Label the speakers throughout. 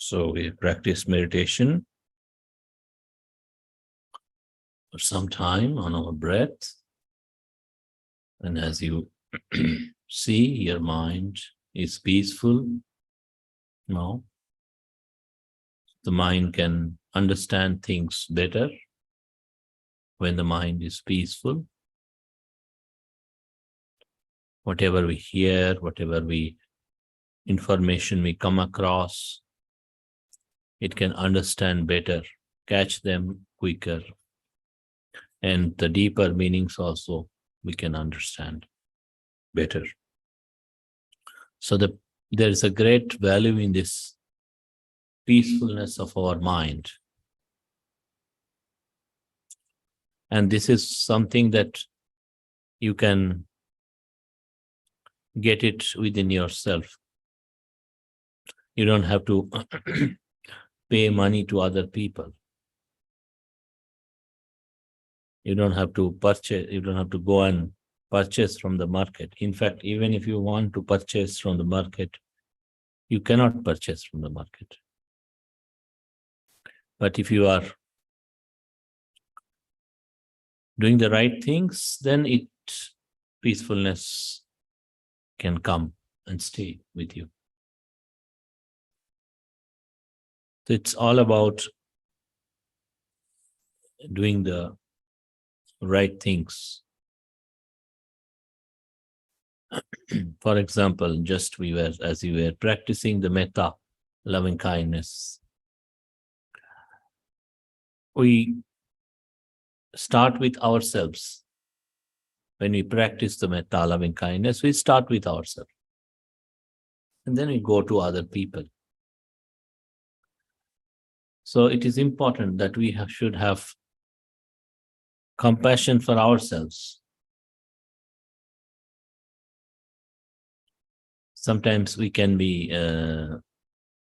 Speaker 1: So we practice meditation for some time on our breath. And as you see, your mind is peaceful now. The mind can understand things better when the mind is peaceful. Whatever we hear, information we come across, it can understand better, catch them quicker. And the deeper meanings also we can understand better. So there is a great value in this peacefulness of our mind. And this is something that you can get it within yourself. You don't have to pay money to other people. You don't have to purchase, you don't have to go and purchase from the market. In fact, even if you want to purchase from the market, you cannot purchase from the market. But if you are doing the right things, then peacefulness can come and stay with you. So it's all about doing the right things. For example, as we were practicing the metta, loving kindness, we start with ourselves. When we practice the metta, loving kindness, we start with ourselves. And then we go to other people. So it is important that we should have compassion for ourselves. Sometimes we can be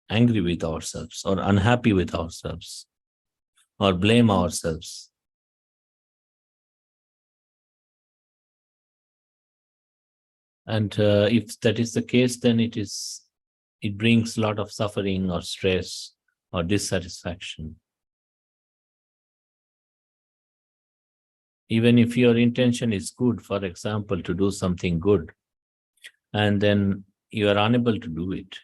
Speaker 1: angry with ourselves or unhappy with ourselves or blame ourselves. And if that is the case, then it brings a lot of suffering or stress or dissatisfaction. Even if your intention is good, for example, to do something good, and then you are unable to do it,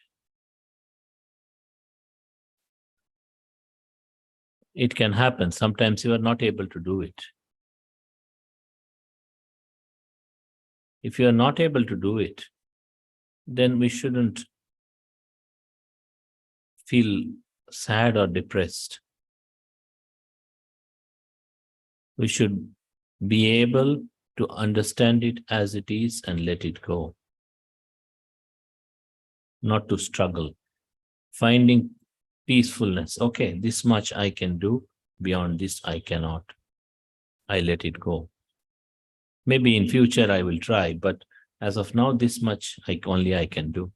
Speaker 1: it can happen. Sometimes you are not able to do it. If you are not able to do it, then we shouldn't feel sad or depressed. We should be able to understand it as it is and let it go. Not to struggle. Finding peacefulness. Okay, this much I can do. Beyond this, I cannot. I let it go. Maybe in future I will try, but as of now, this much only I can do.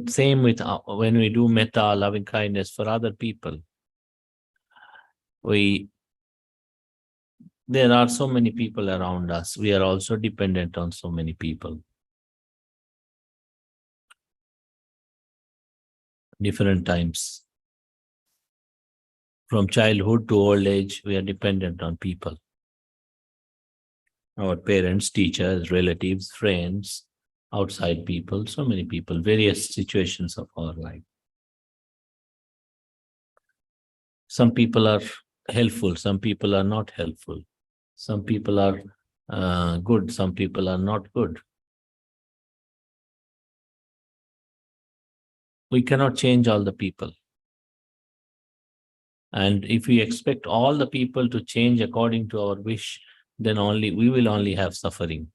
Speaker 1: Same with when we do metta, loving kindness for other people, there are so many people around us. We are also dependent on so many people. Different times. From childhood to old age, we are dependent on people. Our parents, teachers, relatives, friends, outside people, so many people, various situations of our life. Some people are helpful, some people are not helpful. Some people are good, some people are not good. We cannot change all the people. And if we expect all the people to change according to our wish, then we will only have suffering.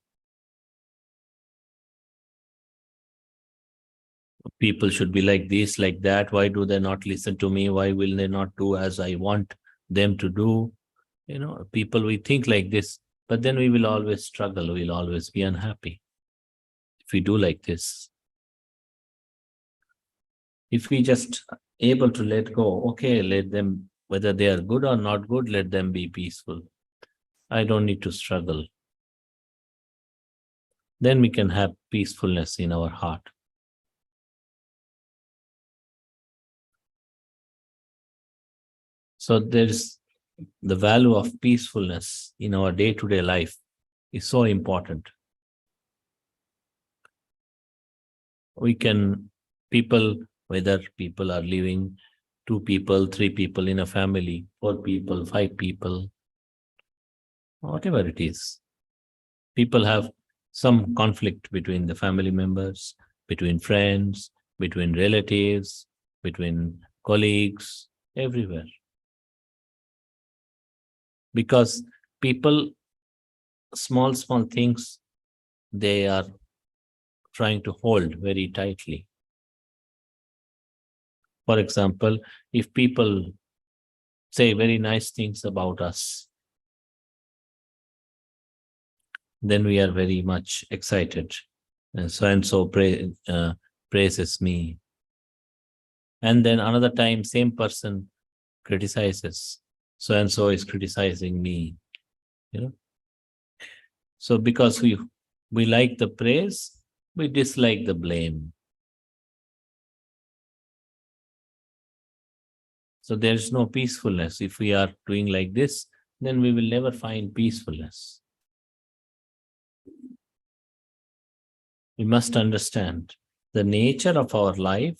Speaker 1: People should be like this, like that. Why do they not listen to me? Why will they not do as I want them to do? People, we think like this, but then we will always struggle. We'll always be unhappy if we do like this. If we just able to let go, okay, let them, whether they are good or not good, let them be peaceful. I don't need to struggle. Then we can have peacefulness in our heart. So there's the value of peacefulness in our day-to-day life is so important. Whether people are living 2 people, 3 people in a family, 4 people, 5 people, whatever it is, people have some conflict between the family members, between friends, between relatives, between colleagues, everywhere. Because people, small things, they are trying to hold very tightly. For example, if people say very nice things about us, then we are very much excited. And so praises me. And then another time, same person criticizes. So and so is criticizing me. So because we like the praise, we dislike the blame. So there is no peacefulness. If we are doing like this, then we will never find peacefulness. We must understand the nature of our life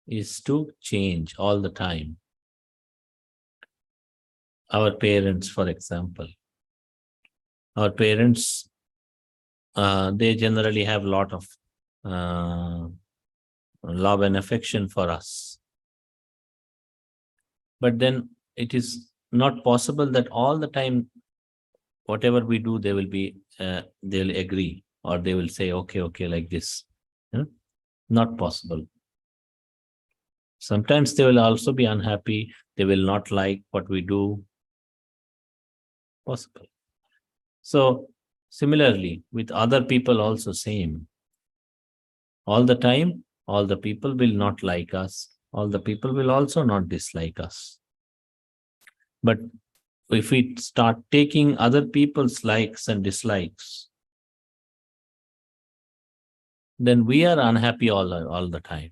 Speaker 1: is to change all the time. Our parents, for example, our parents, they generally have a lot of love and affection for us. But then it is not possible that all the time, whatever we do, they will agree, or they will say, okay, like this. Not possible. Sometimes they will also be unhappy. They will not like what we do. Possible. So similarly, with other people also same. All the time, all the people will not like us. All the people will also not dislike us. But if we start taking other people's likes and dislikes, then we are unhappy all the time.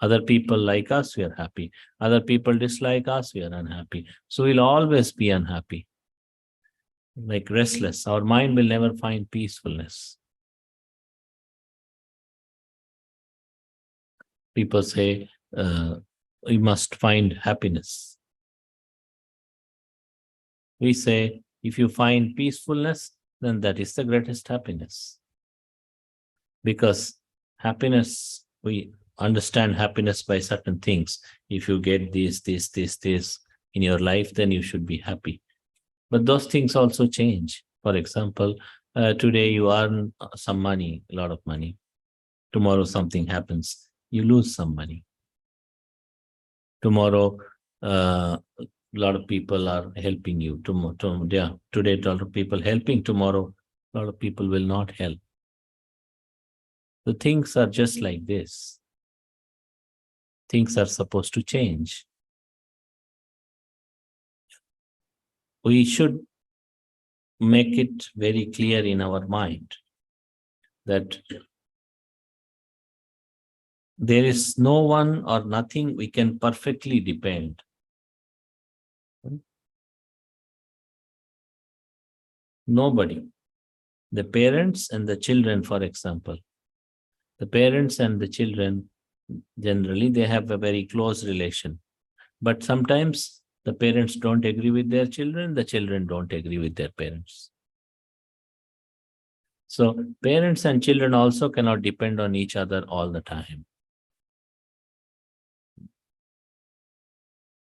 Speaker 1: Other people like us, we are happy. Other people dislike us, we are unhappy. So we'll always be unhappy, like restless. Our mind will never find peacefulness. People say, we must find happiness. We say, if you find peacefulness, then that is the greatest happiness. Because happiness, we understand happiness by certain things. If you get this in your life, then you should be happy. But those things also change. For example, today you earn some money, a lot of money. Tomorrow something happens, you lose some money. Tomorrow, a lot of people are helping you. Today, a lot of people helping. Tomorrow, a lot of people will not help. The things are just like this. Things are supposed to change. We should make it very clear in our mind that there is no one or nothing we can perfectly depend. Nobody. The parents and the children, for example. The parents and the children, generally, they have a very close relation. But sometimes the parents don't agree with their children, the children don't agree with their parents. So parents and children also cannot depend on each other all the time.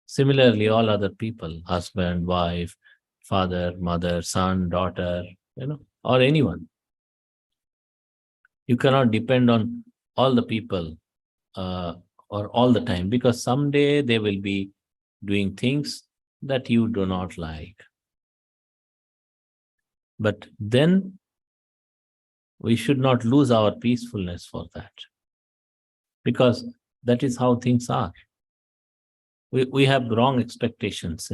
Speaker 1: Similarly, all other people, husband, wife, father, mother, son, daughter, or anyone. You cannot depend on all the people or all the time, because someday they will be doing things that you do not like. But then we should not lose our peacefulness for that, because that is how things are. We have wrong expectations,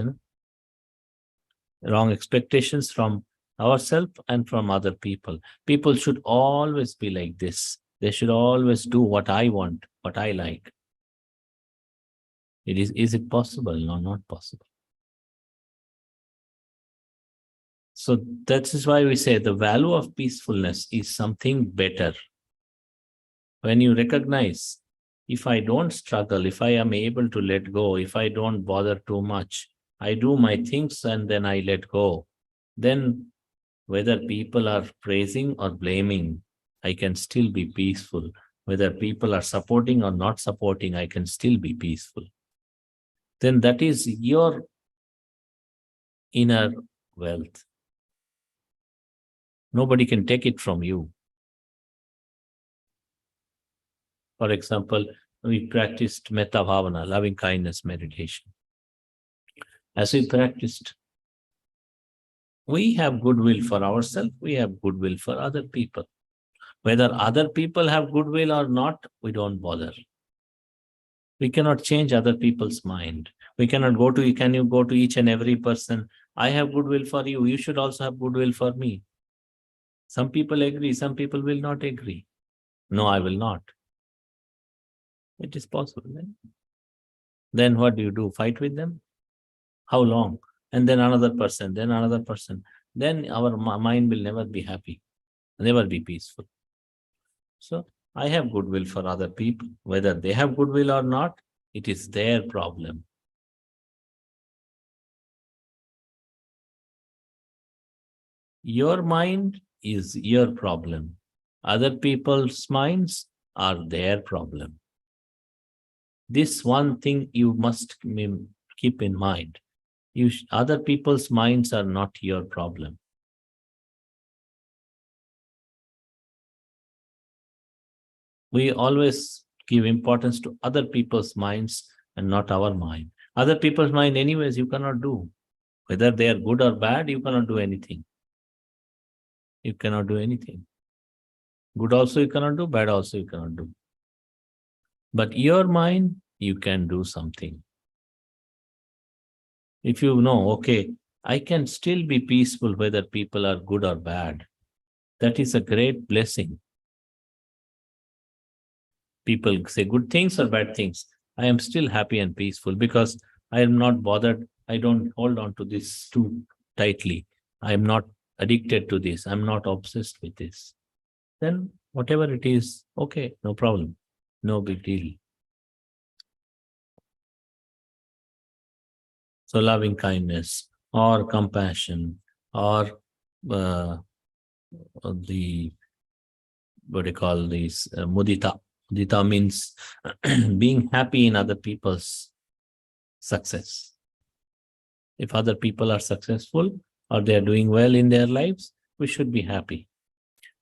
Speaker 1: wrong expectations from ourselves and from other people. People should always be like this. They should always do what I want, what I like. Is it possible? No, not possible. So that is why we say the value of peacefulness is something better. When you recognize, if I don't struggle, if I am able to let go, if I don't bother too much, I do my things and then I let go, then whether people are praising or blaming, I can still be peaceful. Whether people are supporting or not supporting, I can still be peaceful. Then that is your inner wealth. Nobody can take it from you. For example, we practiced metta bhavana, loving kindness meditation. As we practiced, we have goodwill for ourselves, we have goodwill for other people. Whether other people have goodwill or not, we don't bother. We cannot change other people's mind. We cannot go to, can you go to each and every person? I have goodwill for you. You should also have goodwill for me. Some people agree, some people will not agree. No, I will not. It is possible. Right? Then what do? Fight with them? How long? And then another person, then another person. Then our mind will never be happy, never be peaceful. So I have goodwill for other people. Whether they have goodwill or not, it is their problem. Your mind is your problem. Other people's minds are their problem. This one thing you must keep in mind. Other people's minds are not your problem. We always give importance to other people's minds and not our mind. Other people's mind, anyways, you cannot do. Whether they are good or bad, you cannot do anything. You cannot do anything. Good also you cannot do, bad also you cannot do. But your mind, you can do something. If you know, okay, I can still be peaceful whether people are good or bad, that is a great blessing. People say good things or bad things. I am still happy and peaceful because I am not bothered. I don't hold on to this too tightly. I am not addicted to this. I'm not obsessed with this. Then whatever it is, okay, no problem. No big deal. So loving kindness or compassion or the, what do you call these, mudita. Mudita means being happy in other people's success. If other people are successful or they are doing well in their lives, we should be happy.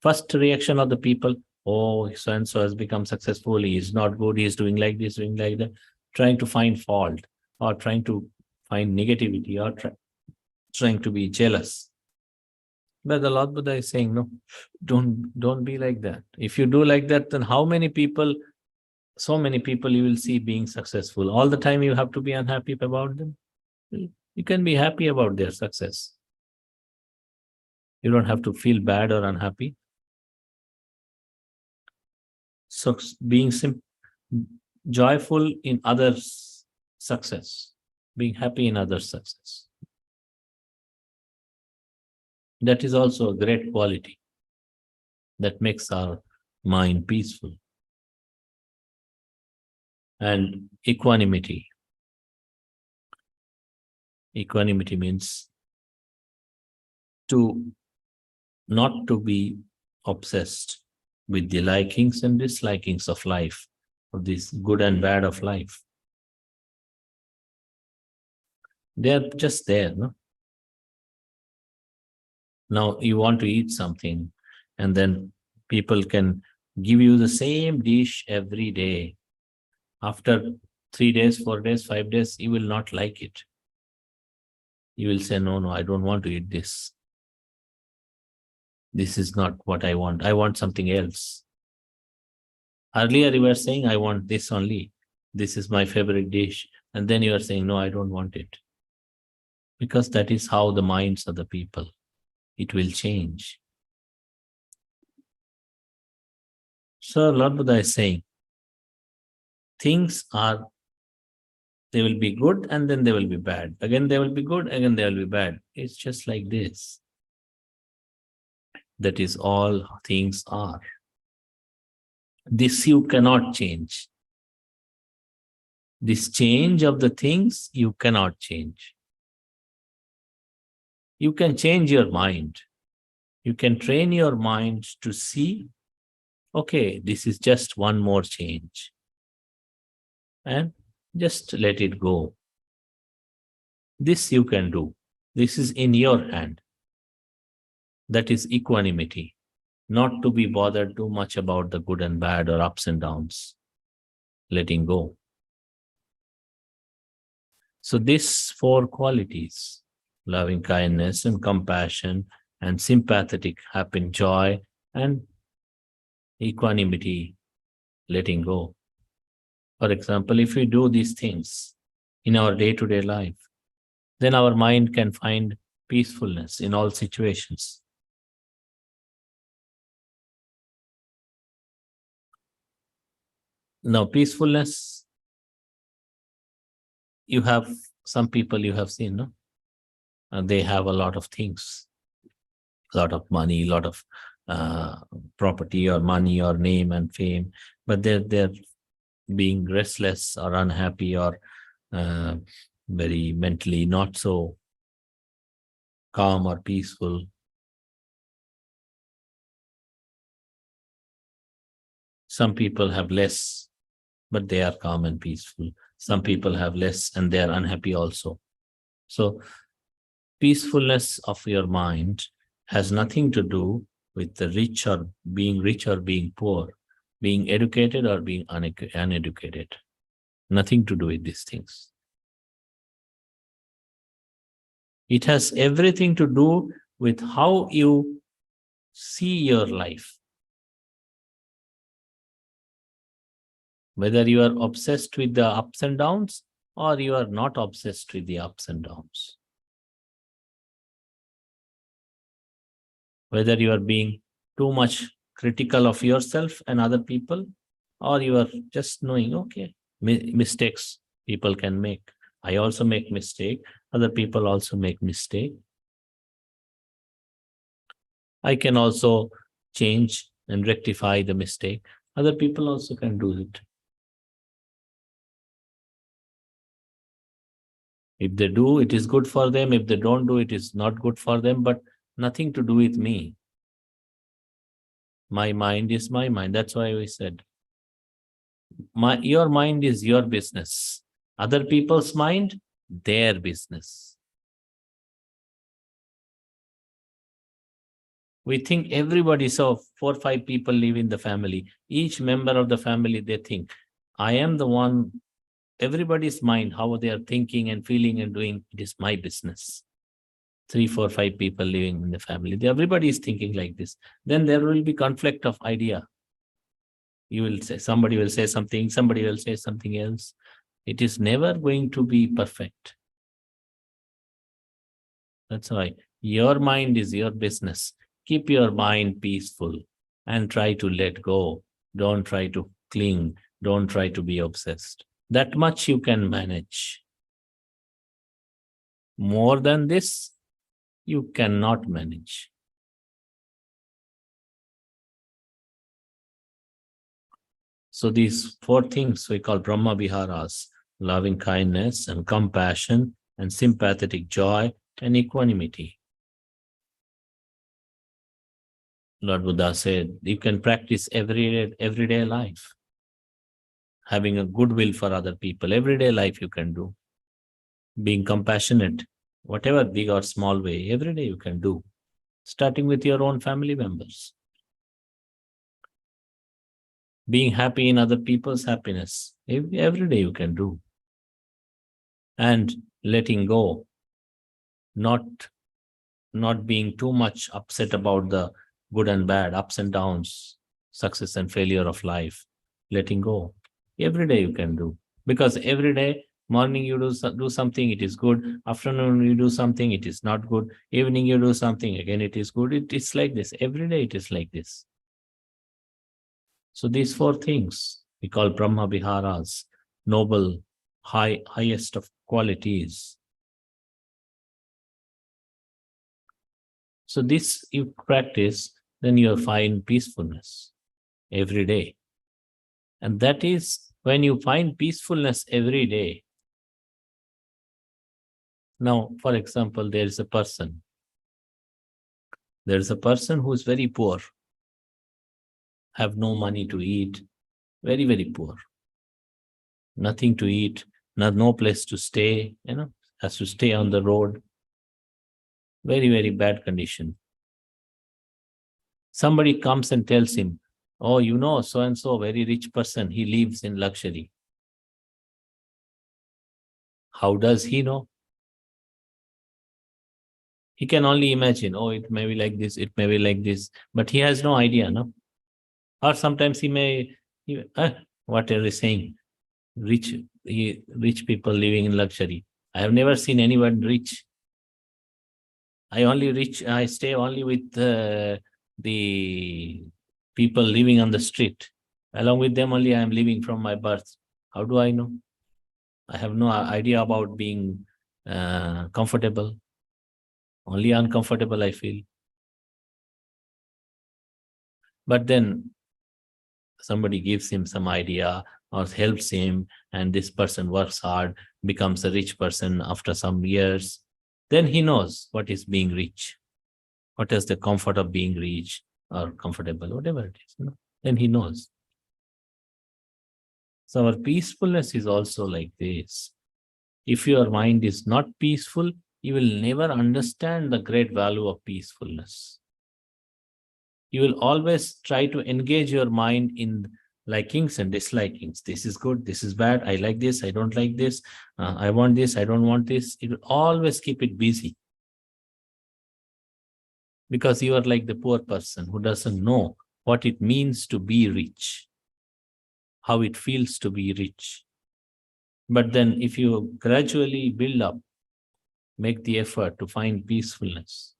Speaker 1: First reaction of the people, oh, so-and-so has become successful, he is not good, he is doing like this, doing like that, trying to find fault or trying to find negativity or trying to be jealous. But the Lord Buddha is saying, no, don't be like that. If you do like that, then how many people, so many people you will see being successful. All the time you have to be unhappy about them. You can be happy about their success. You don't have to feel bad or unhappy. So being joyful in others' success, being happy in others' success. That is also a great quality that makes our mind peaceful. And equanimity. Equanimity means not to be obsessed with the likings and dislikings of life, of this good and bad of life. They are just there, no? Now you want to eat something, and then people can give you the same dish every day. After 3 days, 4 days, 5 days, you will not like it. You will say, no, I don't want to eat this. This is not what I want. I want something else. Earlier you were saying, I want this only. This is my favorite dish. And then you are saying, no, I don't want it. Because that is how the minds of the people. It will change. So Lord Buddha is saying, things are They will be good and then they will be bad. Again, they will be good, again, they will be bad. It's just like this. That is all things are. This you cannot change. This change of the things you cannot change. You can change your mind. You can train your mind to see, okay, this is just one more change. And just let it go. This you can do. This is in your hand. That is equanimity. Not to be bothered too much about the good and bad or ups and downs. Letting go. So these four qualities, loving kindness and compassion and sympathetic happy joy and equanimity, letting go. For example, if we do these things in our day-to-day life, then our mind can find peacefulness in all situations. Now, peacefulness, you have some people you have seen, no? And they have a lot of things, a lot of money, a lot of property or money or name and fame, but they're being restless or unhappy or very mentally not so calm or peaceful. Some people have less, but they are calm and peaceful. Some people have less and they are unhappy also. So peacefulness of your mind has nothing to do with the rich or being poor, being educated or being uneducated. Nothing to do with these things. It has everything to do with how you see your life. Whether you are obsessed with the ups and downs or you are not obsessed with the ups and downs. Whether you are being too much critical of yourself and other people, or you are just knowing, okay, mistakes people can make. I also make mistake. Other people also make mistake. I can also change and rectify the mistake. Other people also can do it. If they do, it is good for them. If they don't do, it is not good for them, but nothing to do with me. My mind is my mind. That's why we said, your mind is your business. Other people's mind, their business. We think everybody, so 4 or 5 people live in the family. Each member of the family, they think, I am the one, everybody's mind, how they are thinking and feeling and doing, it is my business. 3, 4, 5 people living in the family. Everybody is thinking like this. Then there will be conflict of idea. You will say, somebody will say something, somebody will say something else. It is never going to be perfect. That's why your mind is your business. Keep your mind peaceful and try to let go. Don't try to cling. Don't try to be obsessed. That much you can manage. More than this, you cannot manage. So these 4 things we call Brahma Viharas: loving kindness and compassion and sympathetic joy and equanimity. Lord Buddha said, you can practice everyday life. Having a goodwill for other people, everyday life you can do. Being compassionate, whatever big or small way, every day you can do. Starting with your own family members. Being happy in other people's happiness, every day you can do. And letting go, not being too much upset about the good and bad, ups and downs, success and failure of life. Letting go, every day you can do. Because every day, morning you do something, it is good. Afternoon you do something, it is not good. Evening you do something, again it is good. It's like this. Every day it is like this. So these 4 things we call Brahma Viharas, noble highest of qualities. So this you practice, then you'll find peacefulness every day. And that is when you find peacefulness every day. Now, for example, there is a person who is very poor, have no money to eat, very, very poor, nothing to eat, no place to stay, has to stay on the road, very, very bad condition. Somebody comes and tells him, oh, so-and-so, very rich person, he lives in luxury. How does he know? He can only imagine, oh, it may be like this, it may be like this, but he has no idea, no? Or sometimes what are they saying? Rich people living in luxury. I have never seen anyone rich. I stay only with the people living on the street. Along with them only I am living from my birth. How do I know? I have no idea about being comfortable. Only uncomfortable I feel. But then somebody gives him some idea or helps him, and this person works hard, becomes a rich person after some years. Then he knows what is being rich, what is the comfort of being rich or comfortable, whatever it is. Then he knows. So our peacefulness is also like this. If your mind is not peaceful, you will never understand the great value of peacefulness. You will always try to engage your mind in likings and dislikings. This is good, this is bad, I like this, I don't like this, I want this, I don't want this. It will always keep it busy. Because you are like the poor person who doesn't know what it means to be rich, how it feels to be rich. But then if you gradually build up, make the effort to find peacefulness,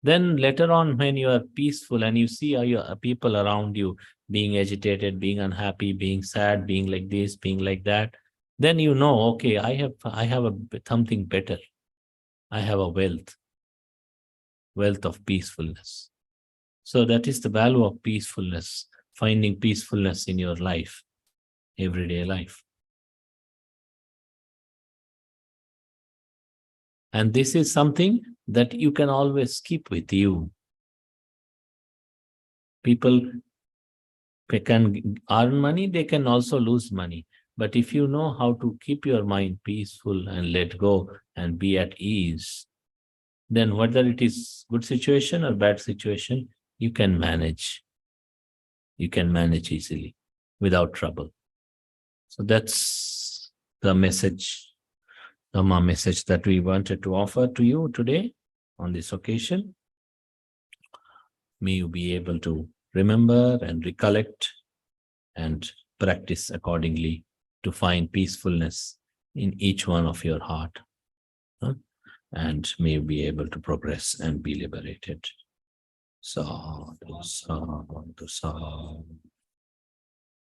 Speaker 1: then later on when you are peaceful and you see your people around you being agitated, being unhappy, being sad, being like this, being like that, then you know, okay, I have something better. I have a wealth of peacefulness. So that is the value of peacefulness, finding peacefulness in your life, everyday life. And this is something that you can always keep with you. People can earn money, they can also lose money. But if you know how to keep your mind peaceful and let go and be at ease, then whether it is good situation or bad situation, you can manage. You can manage easily without trouble. So that's the message, Dhamma message that we wanted to offer to you today on this occasion. May you be able to remember and recollect and practice accordingly to find peacefulness in each one of your heart. And may you be able to progress and be liberated. Sadhu, sadhu, sadhu.